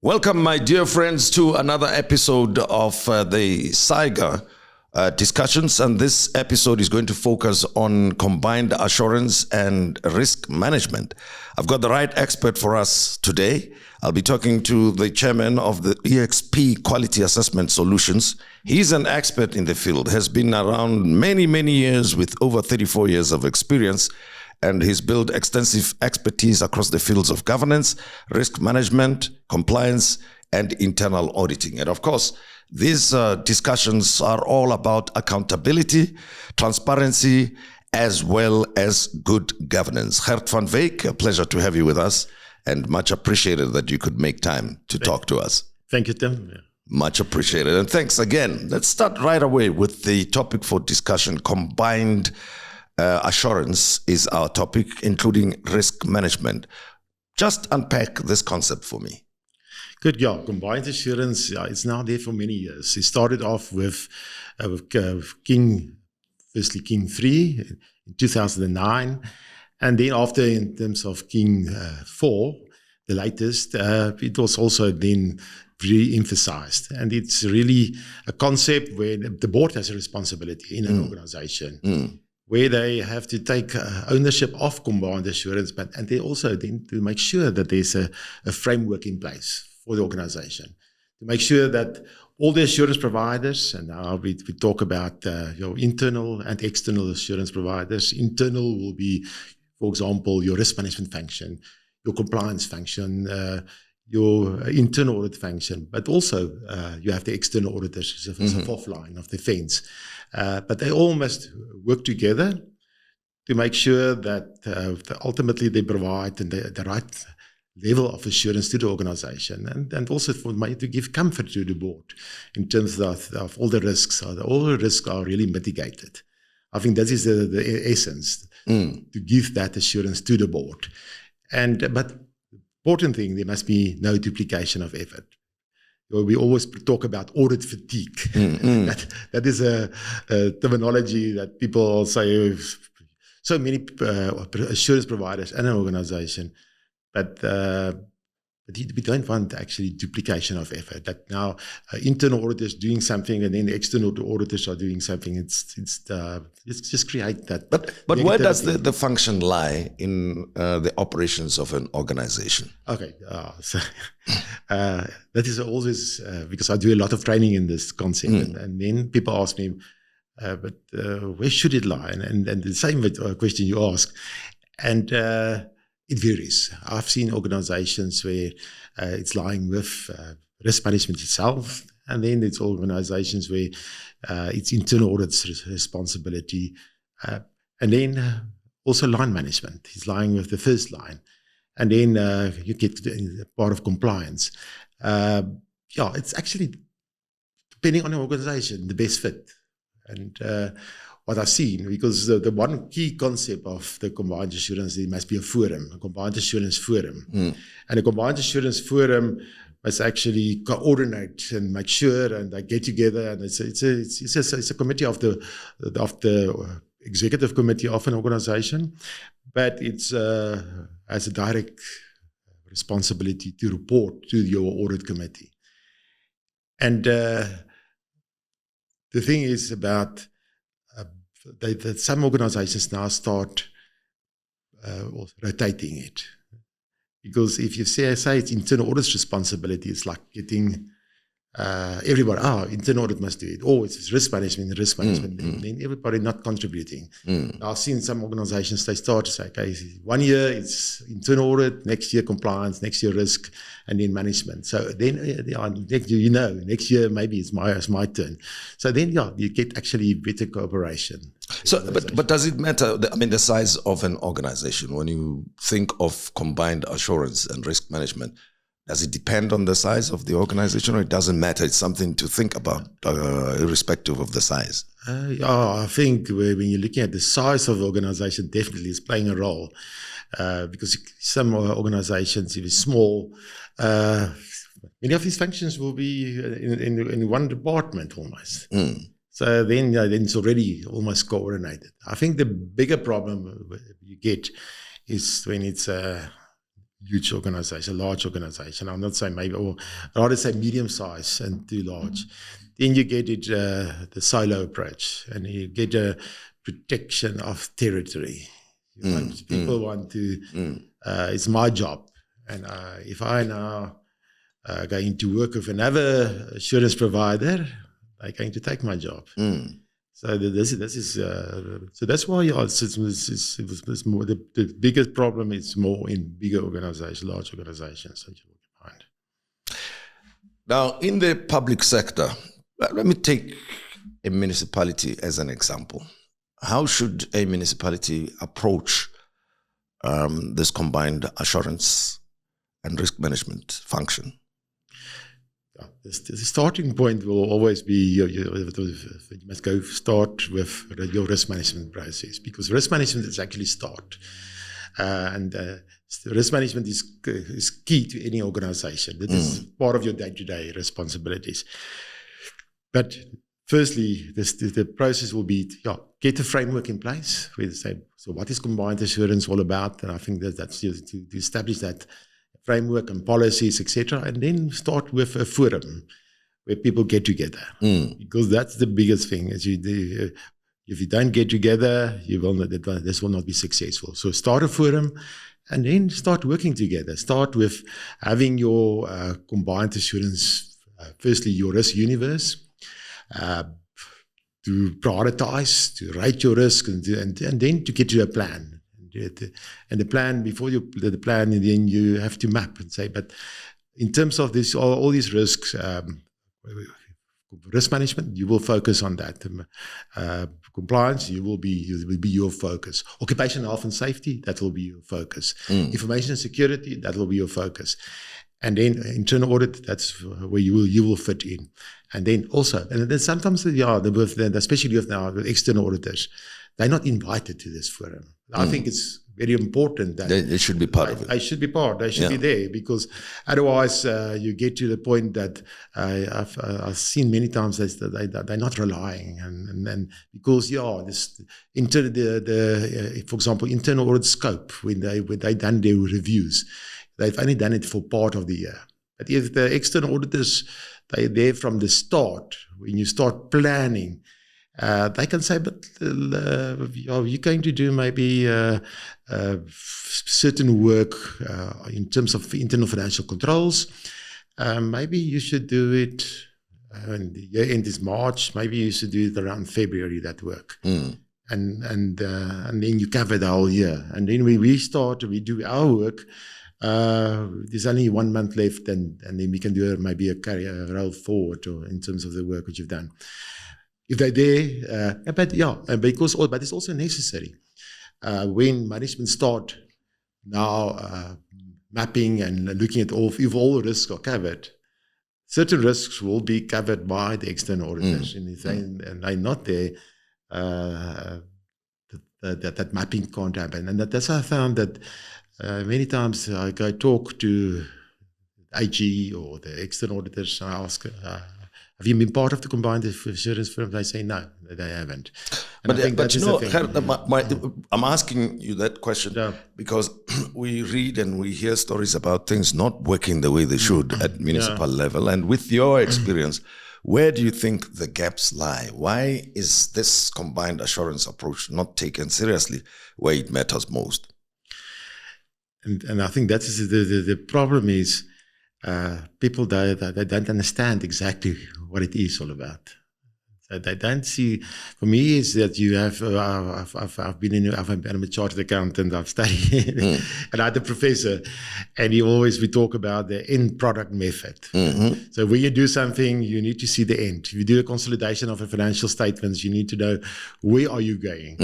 Welcome, my dear friends, to another episode of the SAIGA discussions. And this episode is going to focus on combined assurance and risk management. I've got the right expert for us today. I'll be talking to the chairman of the EXP Quality Assessment Solutions. He's an expert in the field, has been around many years with over 34 years of experience. And he's built extensive expertise across the fields of governance, risk management, compliance, and internal auditing. And of course, these discussions are all about accountability, transparency, as well as good governance. Gert van Wyk, a pleasure to have you with us, and much appreciated that you could make time to talk to us. Thank you, Tim. Yeah. Much appreciated. And thanks again. Let's start right away with the topic for discussion. Combined assurance is our topic, including risk management. Just unpack this concept for me. Good, yeah. Combined assurance, it's now there for many years. It started off with King 3 in 2009. And then after, in terms of King 4, the latest, it was also then re-emphasized. And it's really a concept where the board has a responsibility in an organization. Where they have to take ownership of combined assurance, and they also then to make sure that there's a framework in place for the organization, to make sure that all the assurance providers, and now we talk about your internal and external assurance providers. Internal will be, for example, your risk management function, your compliance function, your internal audit function, but also you have the external auditors as a fourth line of defense. But they all must work together to make sure that ultimately they provide the right level of assurance to the organization, and also to give comfort to the board in terms of all the risks. All the risks are really mitigated. I think that is the essence, to give that assurance to the board. But important thing, there must be no duplication of effort. We always talk about audit fatigue. That is a terminology that people say, so many assurance providers and an organization, but we don't want actually duplication of effort. That now internal auditors doing something and then the external auditors are doing something. It's just create that. But where does the function lie in the operations of an organization? Okay, so that is always because I do a lot of training in this concept, and then people ask me, but where should it lie? And the same question you ask, and it varies. I've seen organizations where it's lying with risk management itself, and then it's organizations where it's internal audit's responsibility, and then also line management is lying with the first line, and then you get to the part of compliance. It's actually depending on the organization, the best fit. And what I've seen, because the one key concept of the combined assurance, there must be a combined assurance forum. And a combined assurance forum must actually coordinate and make sure, and they get together, and it's a committee of the executive committee of an organization, but it's has a direct responsibility to report to your audit committee. And the thing is about that some organizations now start rotating it. Because if you say it's internal audit's responsibility, it's like getting everybody, internal audit must do it. It's risk management, and then everybody not contributing. I've seen some organizations, they start to say, okay, 1 year it's internal audit, next year compliance, next year risk, and then management. So then, next year maybe it's my turn. So then, you get actually better cooperation. So, but does it matter, the size of an organization, when you think of combined assurance and risk management? Does it depend on the size of the organization, or it doesn't matter? It's something to think about, irrespective of the size. I think when you're looking at the size of the organization, definitely is playing a role. Because some organizations, if it's small, many of these functions will be in one department almost. So then it's already almost coordinated. I think the bigger problem you get is when it's huge organization, large organization. I'm not saying maybe, or rather say medium size and too large. Then you get it, the silo approach, and you get a protection of territory. People want to, it's my job. And if I now going to work with another assurance provider, they're going to take my job. So this is so that's why it was more the biggest problem is more in bigger organizations, large organizations that you will find. Now, in the public sector, let me take a municipality as an example. How should a municipality approach this combined assurance and risk management function? The starting point will always be you must go start with your risk management process, because risk management is actually start. And risk management is key to any organization. That is part of your day-to-day responsibilities. But firstly, the process will be get a framework in place. We say, so what is combined assurance all about? And I think that's just to establish that framework and policies, etc., and then start with a forum where people get together, because that's the biggest thing. If you don't get together, this will not be successful. So start a forum, and then start working together. Start with having your combined assurance. Firstly, your risk universe, to prioritize, to rate your risk, and then to get to a plan. And the plan, before you the plan, and then you have to map and say, but in terms of this, all these risks, risk management, you will focus on that. Compliance, will be your focus. Occupational health and safety, that will be your focus. Information security, that will be your focus. And then internal audit, that's where you will fit in. And then also, and then sometimes, especially with now the external auditors, they're not invited to this forum. I think it's very important that they should be part of it. They should be part. They should be there, because otherwise you get to the point that I've seen many times that they're not relying, and because this for example, internal audit scope, when they done their reviews, they've only done it for part of the year. But if the external auditors, they're there from the start, when you start planning, they can say, but you're going to do maybe certain work in terms of internal financial controls. Maybe you should do it, and the year end is March, maybe you should do it around February, that work. And then you cover the whole year. And then when we do our work, there's only 1 month left, and then we can do maybe a roll forward, or in terms of the work which you've done. If they're there, but it's also necessary. When management start now mapping and looking at if all the risks are covered, certain risks will be covered by the external auditors. And if they're not there, that mapping can't happen. And that's how I found that many times I talk to AG or the external auditors, and I ask, have you been part of the combined assurance firm? They say no, they haven't. And but I'm asking you that question because we read and we hear stories about things not working the way they should at municipal level. And with your experience, where do you think the gaps lie? Why is this combined assurance approach not taken seriously where it matters most? And I think that is the problem is, people they don't understand exactly what it is all about. So they don't see. For me, is that you have. I've been a chartered accountant. I've studied, and I had a professor, and we talk about the end product method. So when you do something, you need to see the end. If you do a consolidation of a financial statements, you need to know where are you going.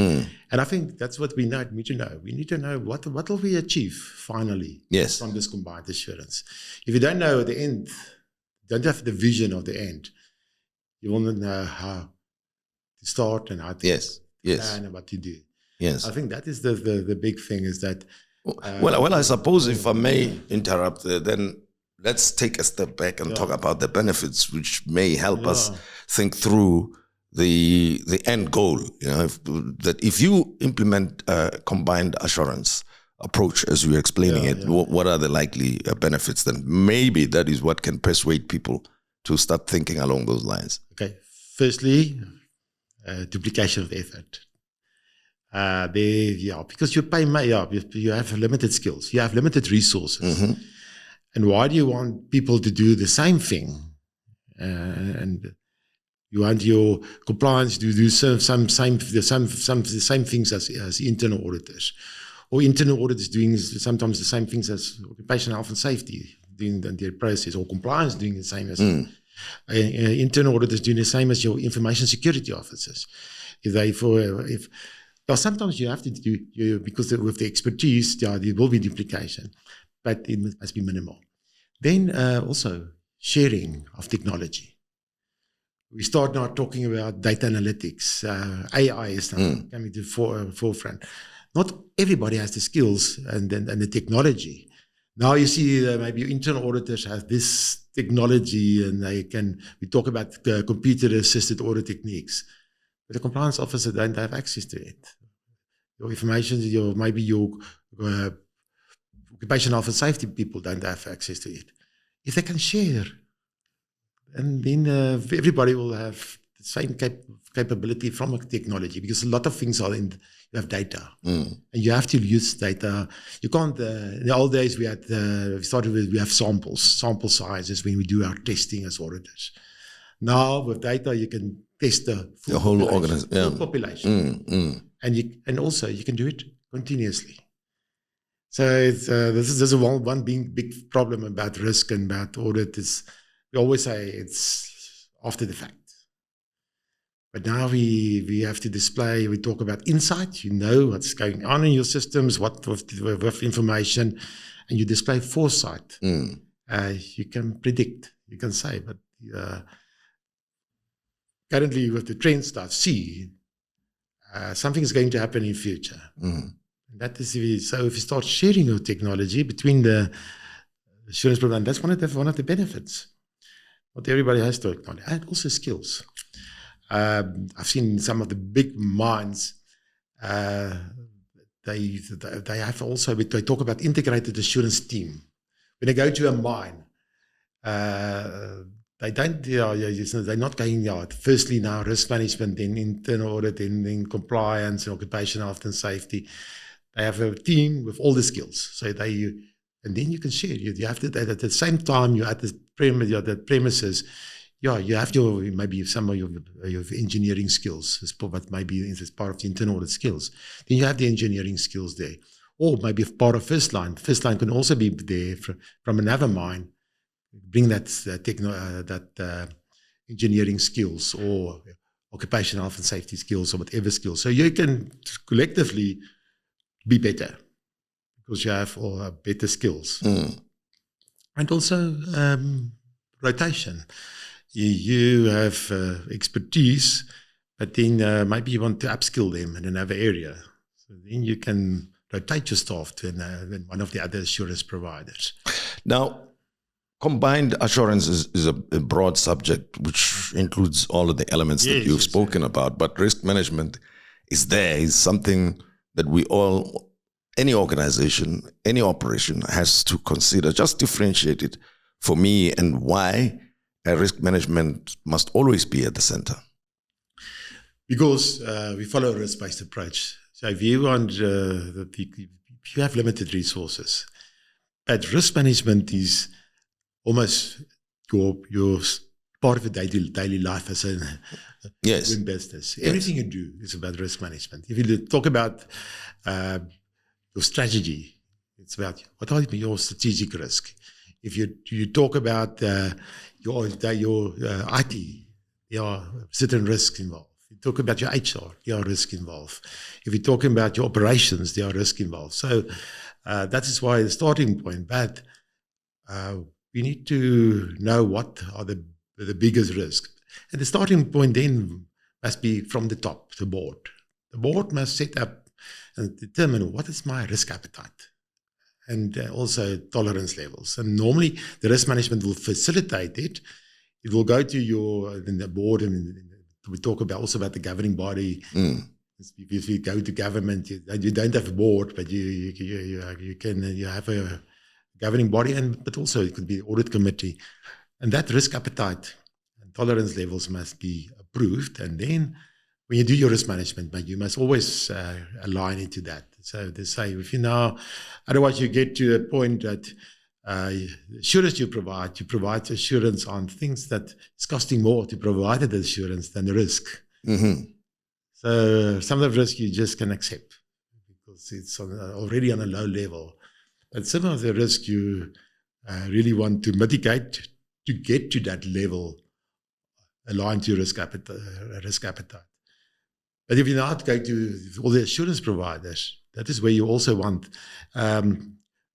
And I think that's what we need to know. We need to know what will we achieve finally from this combined assurance. If you don't know the end, don't have the vision of the end, you will not know how to start and how to plan and what to do. I think that is the big thing is that. Well, I suppose if I may interrupt, then let's take a step back and talk about the benefits, which may help us think through the end goal. If you implement combined assurance approach as you're explaining it. What are the likely benefits? Then maybe that is what can persuade people to start thinking along those lines. Okay. Firstly, duplication of effort. Because you pay you have limited skills, you have limited resources, and why do you want people to do the same thing? And you want your compliance to do the same things as internal auditors, or internal auditors doing sometimes the same things as occupational health and safety doing their process, or compliance doing the same as internal auditors doing the same as your information security officers. Sometimes you have to do, because with the expertise, there will be duplication, but it must be minimal. Then also sharing of technology. We start now talking about data analytics. AI is now coming to the forefront. Not everybody has the skills and the technology. Now you see maybe internal auditors have this technology, and we talk about computer-assisted audit techniques. But the compliance officer don't have access to it. Your information, maybe your occupational health and safety people don't have access to it. If they can share, and then everybody will have the same capability from a technology, because a lot of things are you have data, and you have to use data. You can't. In the old days, we have sample sizes when we do our testing as auditors. Now with data, you can test the whole population, and also you can do it continuously. So this is one big problem about risk and about audit is we always say it's after the fact. But now we have to display. We talk about insight. You know what's going on in your systems, what with information, and you display foresight. You can predict. You can say, but. Currently, with the trend start, something is going to happen in future. That is so. If you start sharing your technology between the insurance program, that's one of the benefits. Not everybody has technology, and also skills. I've seen some of the big mines. They have also. They talk about integrated assurance team. When they go to a mine. They don't. They're not going. Firstly, now risk management, then internal audit, then compliance, and occupational health and safety. They have a team with all the skills. So and then you can share. You have to at the same time. You're at the premises. You have maybe some of your engineering skills, but maybe it's part of the internal audit skills. Then you have the engineering skills there, or maybe part of first line. First line can also be there from another mine. Bring that engineering skills or occupational health and safety skills or whatever skills. So you can collectively be better because you have all better skills. And also rotation. You have expertise, but then maybe you want to upskill them in another area. So then you can rotate your staff to one of the other assurance providers. Now, combined assurance is a broad subject which includes all of the elements that you've spoken about, but risk management is something that any organization, any operation has to consider. Just differentiate it for me and why risk management must always be at the center. Because we follow a risk-based approach. So if you want, if you have limited resources, but risk management is almost your part of your daily life as a doing business. Everything you do is about risk management. If you talk about your strategy, it's about what are your strategic risk. If you talk about your IT, there are certain risks involved. If you talk about your HR, there are risks involved. If you're talking about your operations, there are risks involved. So that is why the starting point. But we need to know what are the biggest risks. And the starting point then must be from the top, the board. The board must set up and determine what is my risk appetite and also tolerance levels. And normally the risk management will facilitate it. It will go to the board, and we talk also about the governing body, If you go to government, you don't have a board, but you have a governing body, but also it could be audit committee, and that risk appetite and tolerance levels must be approved. And then when you do your risk management, but you must always align into that. So they say, if you now, otherwise you get to a point that assurance you provide assurance on things that it's costing more to provide the assurance than the risk. Mm-hmm. So some of the risk you just can accept because it's already on a low level. But some of the risk you really want to mitigate to get to that level aligned to your risk appetite. But if you're not going to all the assurance providers, that is where you also want,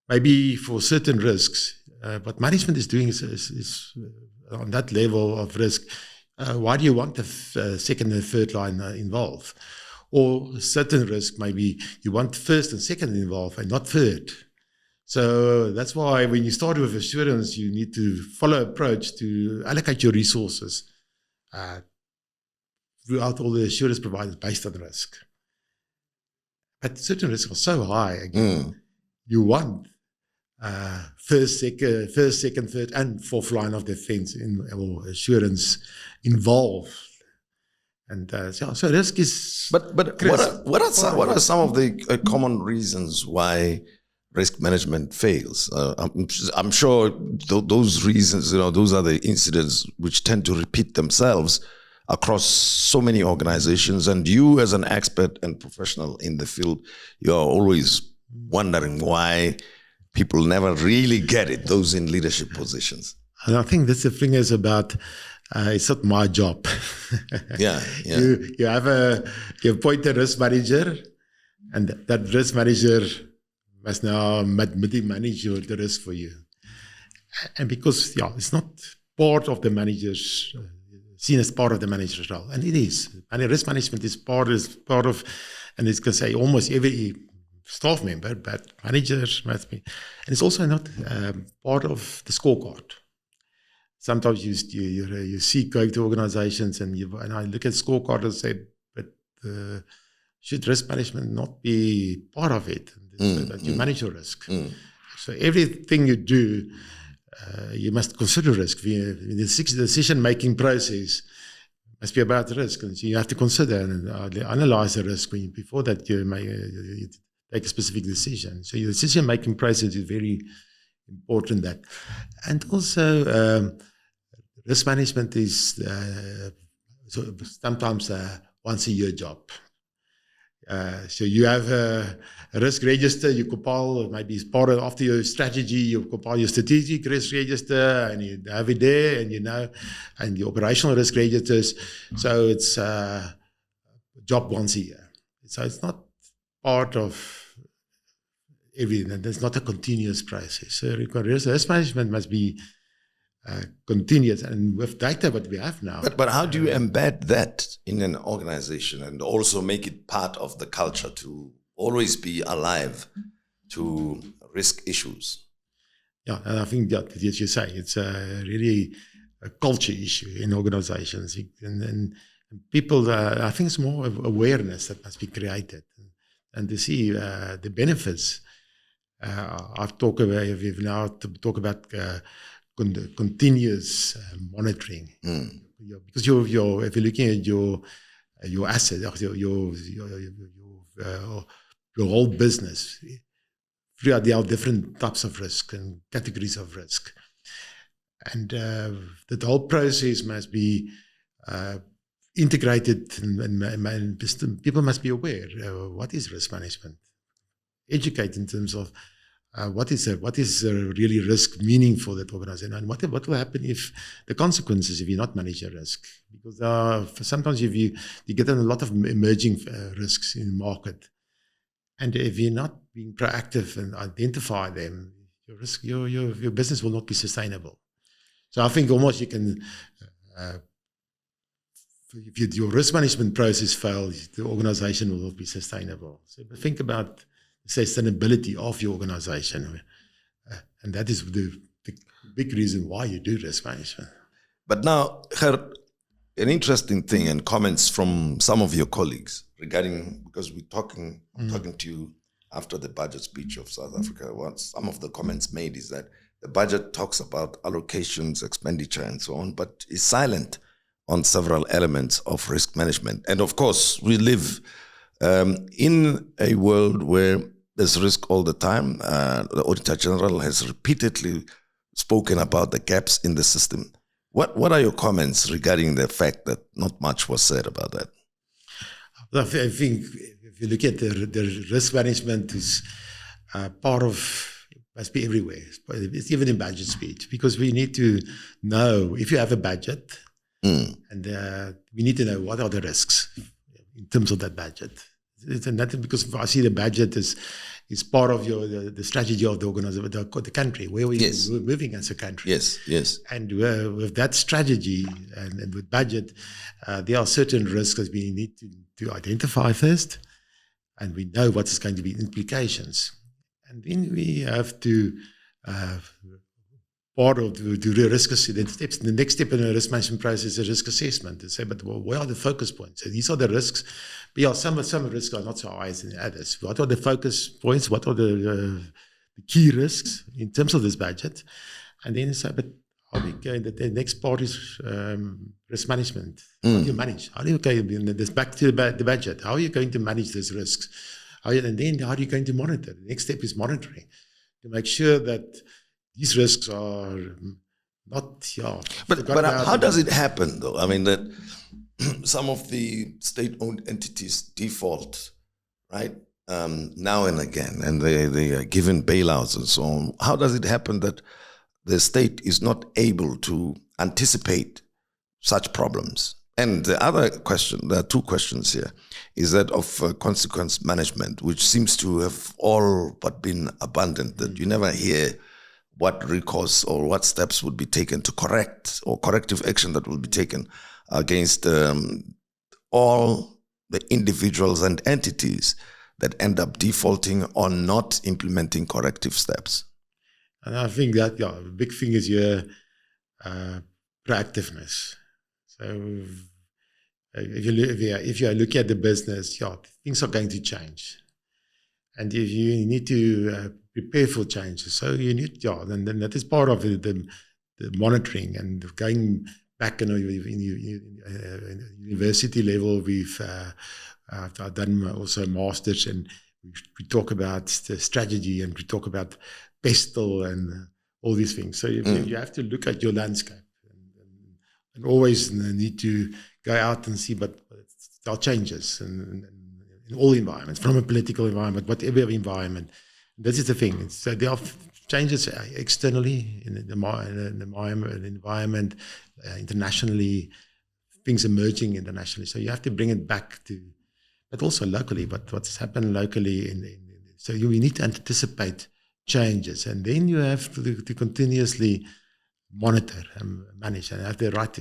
maybe for certain risks, what management is doing is on that level of risk. Why do you want the second and third line involved? Or certain risk, maybe you want first and second involved and not third. So that's why when you start with assurance, you need to follow an approach to allocate your resources throughout all the assurance providers based on risk. But certain risks are so high, again, you want first, second, third, and fourth line of defense or assurance involved. And so risk is. But what are some of the common reasons why risk management fails? I'm sure those reasons, those are the incidents which tend to repeat themselves across so many organizations. And you, as an expert and professional in the field, you're always wondering why people never really get it, those in leadership positions. And I think that's the thing is about, it's not my job. Yeah. You appoint a risk manager, and that risk manager must now manage the risk for you. And because, it's not part of the manager's, seen as part of the manager's role. And it is. And risk management is part of, and it's going to say almost every staff member, but managers must be. And it's also not part of the scorecard. Sometimes you see going to organizations and I look at scorecard and say, but should risk management not be part of it? That you manage your risk. So everything you do, you must consider risk. The decision-making process must be about risk. And so you have to consider and analyze the risk before that you take a specific decision. So your decision-making process is very important. That, and also risk management is sometimes a once-a-year job. So you have a risk register you compile, maybe it's part of after your strategy, you compile your strategic risk register and you have it there and your operational risk registers. So it's a job once a year. So it's not part of everything. There's not a continuous process. So risk management must be continuous, and with data what we have now. But how do you embed that in an organization and also make it part of the culture to always be alive to risk issues? Yeah, and I think that, as you say, it's really a culture issue in organizations. And people, I think it's more of awareness that must be created. And to see the benefits. We've now talk about continuous monitoring, because if you're looking at your asset, your whole business, there are different types of risk and categories of risk, and the whole process must be integrated, and people must be aware what is risk management. Educate in terms of what is really risk meaning for that organization, and what will happen if the consequences if you not manage your risk, because sometimes if you get a lot of emerging risks in the market, and if you're not being proactive and identify them, your risk, your business will not be sustainable. So I think almost you can, if your risk management process fails, the organization will not be sustainable. So think about sustainability of your organization, and that is the big reason why you do risk management. But now, Gert, an interesting thing and comments from some of your colleagues regarding, because I'm talking to you after the budget speech of South Africa. What some of the comments made is that the budget talks about allocations, expenditure, and so on, but is silent on several elements of risk management. And of course, we live in a world where there's risk all the time. The Auditor General has repeatedly spoken about the gaps in the system. What are your comments regarding the fact that not much was said about that? I think if you look at the risk management is part of, must be everywhere. It's even in budget speech, because we need to know if you have a budget, and we need to know what are the risks in terms of that budget. It's nothing, because I see the budget is part of the strategy of the organization, the country, where we're moving as a country. Yes. And with that strategy and with budget, there are certain risks that we need to identify first, and we know what is going to be implications. And then we have to part of the risk assessment. The next step in the risk management process is a risk assessment, to say, but where are the focus points? So these are the risks. But yeah, some risks are not so high as the others. What are the focus points? What are the key risks in terms of this budget? And then say, but how do we go? The next part is risk management. How do you manage? How do you go? This back to the budget. How are you going to manage these risks? And then how are you going to monitor? The next step is monitoring, to make sure that these risks are not, But how does it happen, though? I mean, that some of the state-owned entities default, right, now and again, and they are given bailouts and so on. How does it happen that the state is not able to anticipate such problems? And the other question, there are two questions here, is that of consequence management, which seems to have all but been abandoned, that you never hear what recourse or what steps would be taken to correct, or corrective action that will be taken against all the individuals and entities that end up defaulting or not implementing corrective steps. And I think that, the big thing is your proactiveness. So if you look at the business, things are going to change. And if you need to prepare for changes, so you need, then that is part of the monitoring and going back in university level. I've done also masters, and we talk about the strategy, and we talk about PESTEL and all these things. So you have to look at your landscape and always need to go out and see, but there are changes in all environments, from a political environment, whatever environment. This is the thing. So there are changes externally in the environment, internationally, things emerging internationally. So you have to bring it back to, but also locally. But what's happened locally, so you need to anticipate changes, and then you have to continuously monitor and manage, and have the right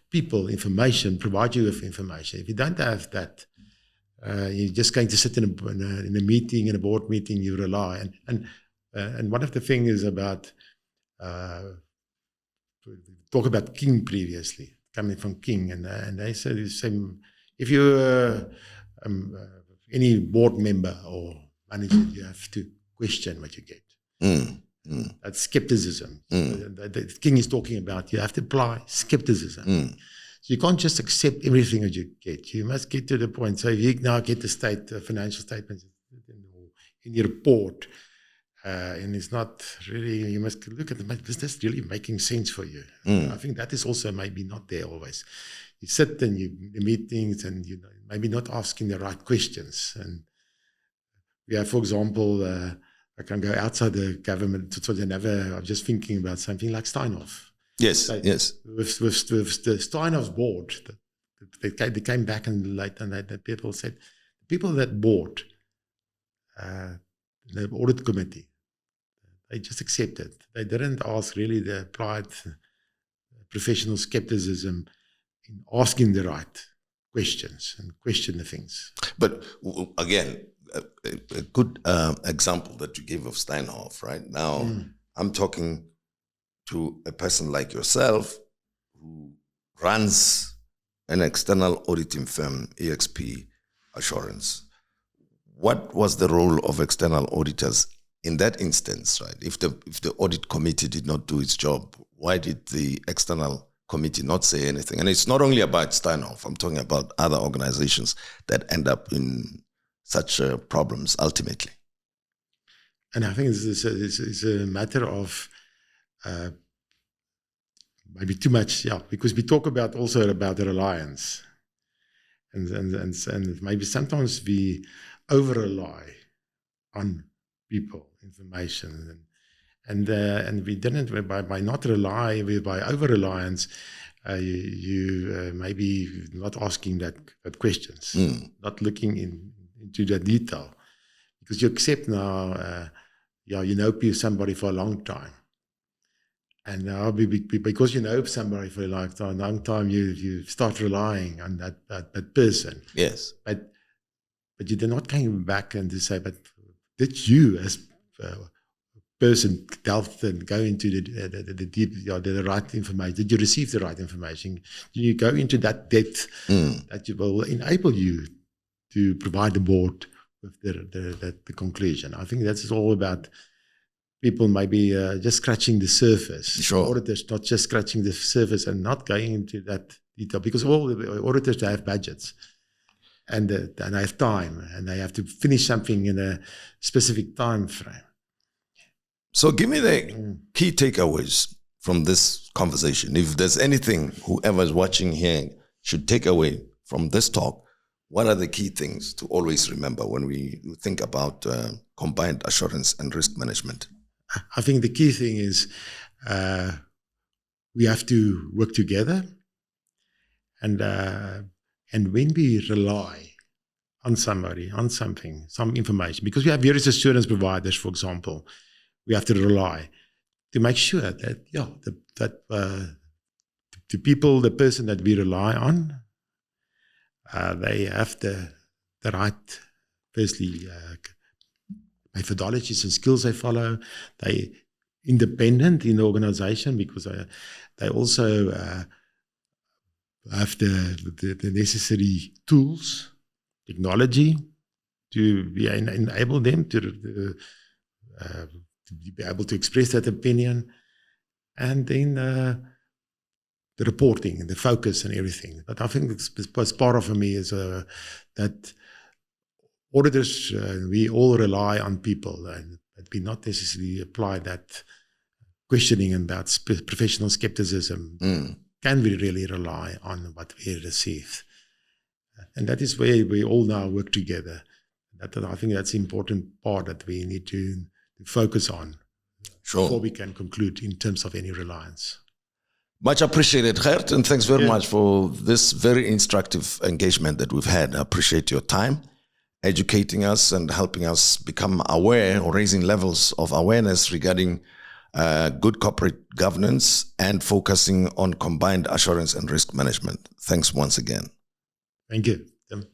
people, information, provide you with information. If you don't have that, you're just going to sit in a meeting, in a board meeting, you rely. And one of the things is about, talk about King previously, coming from King, and they said the same, if you're any board member or manager, you have to question what you get. That's skepticism. The King is talking about, you have to apply skepticism. So you can't just accept everything that you get. You must get to the point. So if you now get the financial statements in your report, and it's not really, you must look at them, is this really making sense for you? I think that is also maybe not there always. You sit in the meetings, and maybe not asking the right questions. And we have, for example, I can go outside the government. I'm just thinking about something like Steinhoff. Yes. With the Steinhoff's board, they came back and later, and the people said, the people that bought the audit committee, they just accepted. They didn't ask really the applied professional skepticism in asking the right questions and question the things. But again, a good example that you gave of Steinhoff, right? Now, I'm talking to a person like yourself who runs an external auditing firm, EXP Assurance. What was the role of external auditors in that instance, right? If the audit committee did not do its job, why did the external committee not say anything? And it's not only about Steinhoff. I'm talking about other organizations that end up in such problems ultimately. And I think it's a matter of maybe too much, because we talk about also about the reliance, and maybe sometimes we over rely on people, information, and we didn't by not rely, by over reliance, you maybe not asking that questions, not looking into the detail, because you accept now, you know somebody for a long time. And now, because you know somebody for a long time, you start relying on that person. Yes. But you're not coming back and to say, but did you as a person delve and go into the deep, the right information? Did you receive the right information? Did you go into that depth that will enable you to provide the board with the conclusion? I think that's all about people maybe just scratching the surface. Sure. Auditors not just scratching the surface and not going into that detail, because all the auditors, they have budgets and they have time, and they have to finish something in a specific time frame. So give me the key takeaways from this conversation. If there's anything whoever is watching here should take away from this talk, what are the key things to always remember when we think about combined assurance and risk management? I think the key thing is we have to work together, and when we rely on somebody, on something, some information, because we have various assurance providers, for example, we have to rely to make sure that the people, the person that we rely on, they have the right, firstly, methodologies and skills they follow. They independent in the organization, because they also have the necessary tools, technology, to enable them to be able to express that opinion, and then the reporting and the focus and everything. But I think what's part of for me is that auditors, we all rely on people, and we not necessarily apply that questioning about professional skepticism. Can we really rely on what we receive? And that is where we all now work together. I think that's an important part that we need to focus on before we can conclude in terms of any reliance. Much appreciated, Gert, and thanks very much for this very instructive engagement that we've had. I appreciate your time, educating us and helping us become aware, or raising levels of awareness regarding good corporate governance and focusing on combined assurance and risk management. Thanks once again. Thank you, Tim.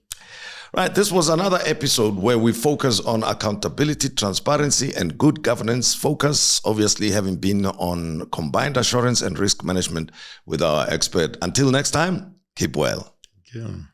Right, this was another episode where we focus on accountability, transparency, and good governance. Focus, obviously, having been on combined assurance and risk management with our expert. Until next time, keep well. Thank you.